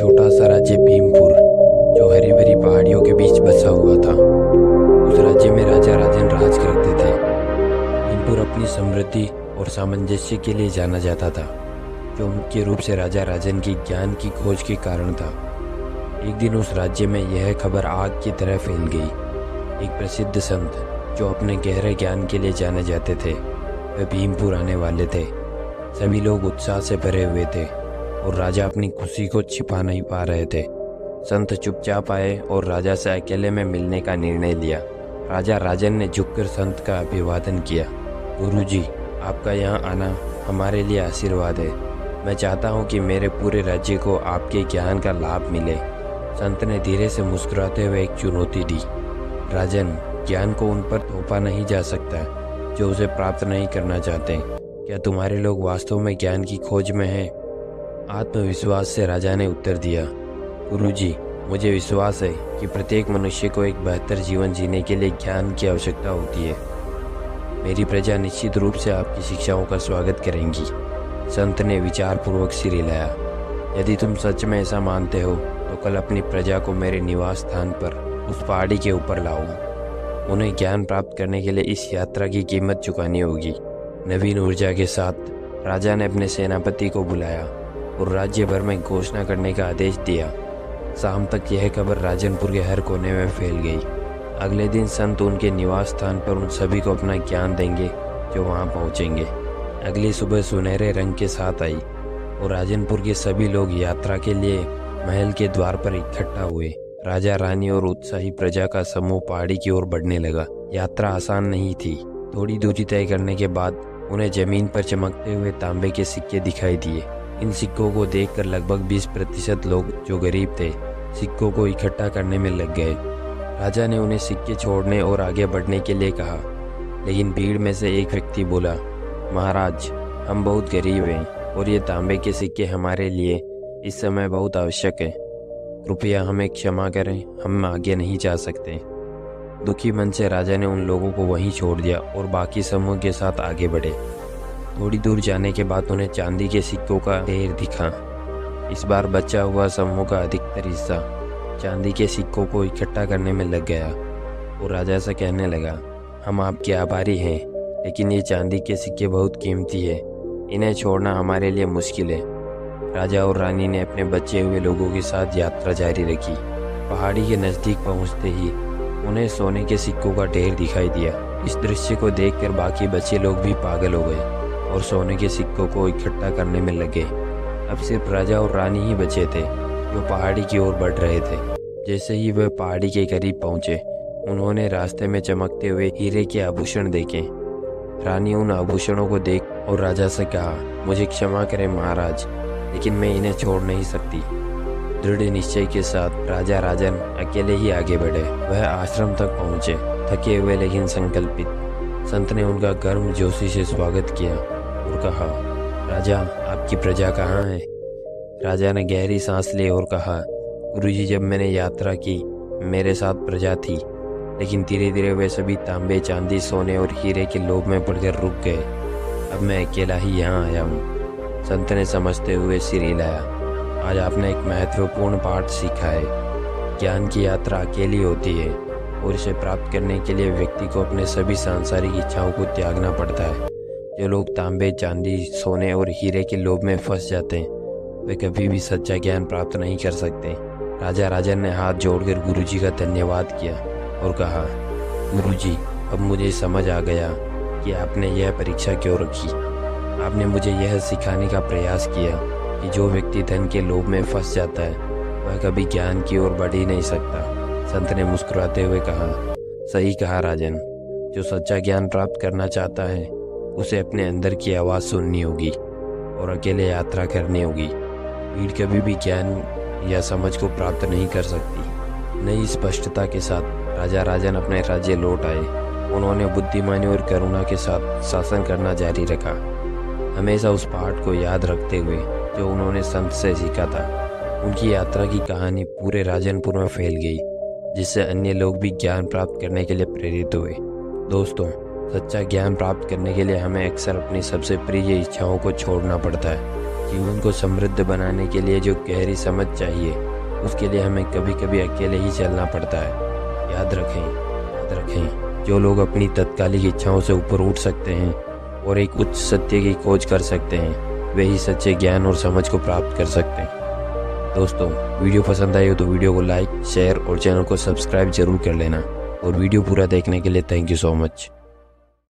छोटा सा राज्य भीमपुर जो हरी भरी पहाड़ियों के बीच बसा हुआ था। उस राज्य में राजा राजन राज करते थे। भीमपुर अपनी समृद्धि और सामंजस्य के लिए जाना जाता था, जो मुख्य रूप से राजा राजन की ज्ञान की खोज के कारण था। एक दिन उस राज्य में यह खबर आग की तरह फैल गई। एक प्रसिद्ध संत जो अपने गहरे ज्ञान के लिए जाने जाते थे, वे भीमपुर आने वाले थे। सभी लोग उत्साह से भरे हुए थे और राजा अपनी खुशी को छिपा नहीं पा रहे थे। संत चुपचाप आए और राजा से अकेले में मिलने का निर्णय लिया। राजा राजन ने झुककर संत का अभिवादन किया। गुरुजी, आपका यहाँ आना हमारे लिए आशीर्वाद है। मैं चाहता हूँ कि मेरे पूरे राज्य को आपके ज्ञान का लाभ मिले। संत ने धीरे से मुस्कुराते हुए एक चुनौती दी। राजन, ज्ञान को उन पर थोपा नहीं जा सकता जो उसे प्राप्त नहीं करना चाहते। क्या तुम्हारे लोग वास्तव में ज्ञान की खोज में हैं? आत्मविश्वास से राजा ने उत्तर दिया, गुरुजी, मुझे विश्वास है कि प्रत्येक मनुष्य को एक बेहतर जीवन जीने के लिए ज्ञान की आवश्यकता होती है। मेरी प्रजा निश्चित रूप से आपकी शिक्षाओं का स्वागत करेंगी। संत ने विचारपूर्वक सिर हिलाया। यदि तुम सच में ऐसा मानते हो तो कल अपनी प्रजा को मेरे निवास स्थान पर उस पहाड़ी के ऊपर लाओ। उन्हें ज्ञान प्राप्त करने के लिए इस यात्रा की कीमत चुकानी होगी। नवीन ऊर्जा के साथ राजा ने अपने सेनापति को बुलाया और राज्य भर में घोषणा करने का आदेश दिया। शाम तक यह खबर राजनपुर के हर कोने में फैल गई। अगले दिन संत उनके निवास स्थान पर उन सभी को अपना ज्ञान देंगे जो वहां पहुंचेंगे। अगली सुबह सुनहरे रंग के साथ आई और राजनपुर के सभी लोग यात्रा के लिए महल के द्वार पर इकट्ठा हुए। राजा, रानी और उत्साही प्रजा का समूह पहाड़ी की ओर बढ़ने लगा। यात्रा आसान नहीं थी। थोड़ी दूरी तय करने के बाद उन्हें जमीन पर चमकते हुए तांबे के सिक्के दिखाई दिए। इन सिक्कों को देखकर लगभग 20% लोग जो गरीब थे, सिक्कों को इकट्ठा करने में लग गए। राजा ने उन्हें सिक्के छोड़ने और आगे बढ़ने के लिए कहा, लेकिन भीड़ में से एक व्यक्ति बोला, महाराज, हम बहुत गरीब हैं और ये तांबे के सिक्के हमारे लिए इस समय बहुत आवश्यक है। कृपया हमें क्षमा करें, हम आगे नहीं जा सकते। दुखी मन से राजा ने उन लोगों को वहीं छोड़ दिया और बाकी समूह के साथ आगे बढ़े। थोड़ी दूर जाने के बाद उन्हें चांदी के सिक्कों का ढेर दिखा। इस बार बचा हुआ समूह का अधिकतर हिस्सा चांदी के सिक्कों को इकट्ठा करने में लग गया और राजा से कहने लगा, हम आपके आभारी हैं, लेकिन ये चांदी के सिक्के बहुत कीमती है। इन्हें छोड़ना हमारे लिए मुश्किल है। राजा और रानी ने अपने बचे हुए लोगों के साथ यात्रा जारी रखी। पहाड़ी के नज़दीक पहुंचते ही उन्हें सोने के सिक्कों का ढेर दिखाई दिया। इस दृश्य को देखकर बाकी बचे लोग भी पागल हो गए और सोने के सिक्कों को इकट्ठा करने में लगे। अब सिर्फ राजा और रानी ही बचे थे जो पहाड़ी की ओर बढ़ रहे थे। जैसे ही वह पहाड़ी के करीब पहुंचे, उन्होंने रास्ते में चमकते हुए हीरे के आभूषण देखे। रानी उन आभूषणों को देख और राजा से कहा, मुझे क्षमा करें महाराज, लेकिन मैं इन्हें छोड़ नहीं सकती। दृढ़ निश्चय के साथ राजा राजन अकेले ही आगे बढ़े। वह आश्रम तक पहुंचे, थके हुए लेकिन संकल्पित। संत ने उनका गर्म जोशी से स्वागत किया और कहा, राजा, आपकी प्रजा कहाँ है? राजा ने गहरी सांस ली और कहा, गुरुजी, जब मैंने यात्रा की मेरे साथ प्रजा थी, लेकिन धीरे धीरे वे सभी तांबे, चांदी, सोने और हीरे के लोभ में पड़कर रुक गए। अब मैं अकेला ही यहाँ आया हूँ। संत ने समझते हुए सिर हिलाया। आज आपने एक महत्वपूर्ण पाठ सीखा है। ज्ञान की यात्रा अकेली होती है और इसे प्राप्त करने के लिए व्यक्ति को अपने सभी सांसारिक इच्छाओं को त्यागना पड़ता है। जो लोग तांबे, चांदी, सोने और हीरे के लोभ में फंस जाते हैं, वे कभी भी सच्चा ज्ञान प्राप्त नहीं कर सकते। राजा राजन ने हाथ जोड़कर गुरुजी का धन्यवाद किया और कहा, गुरुजी, अब मुझे समझ आ गया कि आपने यह परीक्षा क्यों रखी। आपने मुझे यह सिखाने का प्रयास किया कि जो व्यक्ति धन के लोभ में फंस जाता है, वह कभी ज्ञान की ओर बढ़ ही नहीं सकता। संत ने मुस्कुराते हुए कहा, सही कहा राजन, जो सच्चा ज्ञान प्राप्त करना चाहता है उसे अपने अंदर की आवाज़ सुननी होगी और अकेले यात्रा करनी होगी। भीड़ कभी भी ज्ञान या समझ को प्राप्त नहीं कर सकती। नई स्पष्टता के साथ राजा राजन अपने राज्य लौट आए। उन्होंने बुद्धिमानी और करुणा के साथ शासन करना जारी रखा, हमेशा उस पाठ को याद रखते हुए जो उन्होंने संत से सीखा था। उनकी यात्रा की कहानी पूरे राजनपुर में फैल गई, जिससे अन्य लोग भी ज्ञान प्राप्त करने के लिए प्रेरित हुए। दोस्तों, सच्चा ज्ञान प्राप्त करने के लिए हमें अक्सर अपनी सबसे प्रिय इच्छाओं को छोड़ना पड़ता है। जीवन को समृद्ध बनाने के लिए जो गहरी समझ चाहिए, उसके लिए हमें कभी कभी अकेले ही चलना पड़ता है। याद रखें, जो लोग अपनी तत्कालिक इच्छाओं से ऊपर उठ सकते हैं और एक उच्च सत्य की खोज कर सकते हैं, वे ही सच्चे ज्ञान और समझ को प्राप्त कर सकते हैं। दोस्तों, वीडियो पसंद आई हो तो वीडियो को लाइक, शेयर और चैनल को सब्सक्राइब जरूर कर लेना। और वीडियो पूरा देखने के लिए थैंक यू सो मच।